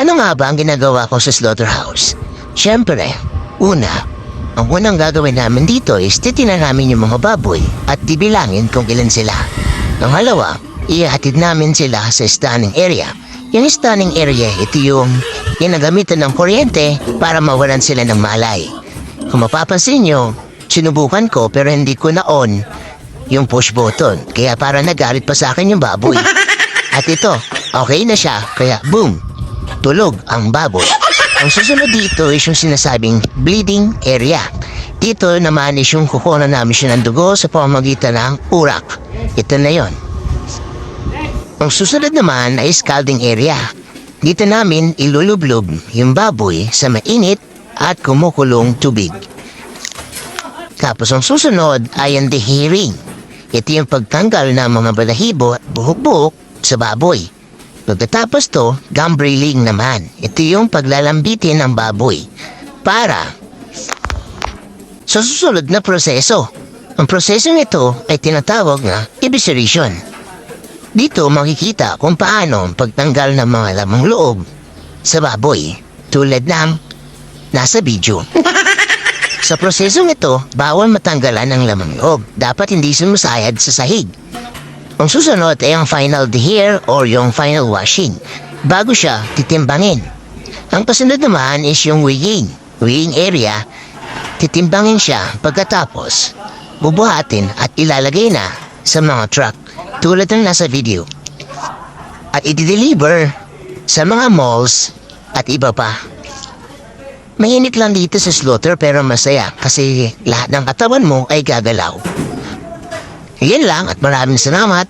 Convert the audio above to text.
Ano nga ba ang ginagawa ko sa slaughterhouse? Siyempre, ang unang gagawin namin dito is titinan namin yung mga baboy at dibilangin kung ilan sila. Pangalawa, ihatid namin sila sa stunning area. Yung stunning area, ito yung ginagamitan ng kuryente para mawalan sila ng malay. Kung mapapansin nyo, sinubukan ko pero hindi ko na-on yung push button. Kaya para nagalit pa sa akin yung baboy. At ito, okay na siya. Kaya boom, tulog ang baboy. Ang susunod dito is yung sinasabing bleeding area. Dito naman is yung kukunan namin siya ng dugo sa pamamagitan ng urak. Ito na yon. Ang susunod naman ay scalding area. Dito namin ilulublob yung baboy sa mainit at kumukulong tubig. Tapos ang susunod ay ang dehearing. Ito yung pagtanggal ng mga balahibo at buhok-buhok sa baboy. Pagkatapos to, gum breathing naman. Ito yung paglalambitin ng baboy para sa susunod na proseso. Ang prosesong ito ay tinatawag na evisceration. Dito makikita kung paano ang pagtanggal ng mga lamang loob sa baboy tulad ng nasa video. Sa prosesong ito, bawal matanggalan ng lamang loob. Dapat hindi sumusayad sa sahig. Ang susunod ay ang final dehear or yung final washing. Bago siya titimbangin. Ang kasunod naman is yung weighing. Weighing area, titimbangin siya pagkatapos bubuhatin at ilalagay na sa mga truck tulad ng nasa video. At i-deliver sa mga malls at iba pa. Mainit lang dito sa slaughter pero masaya kasi lahat ng katawan mo ay gagalaw. Yan lang at maraming salamat.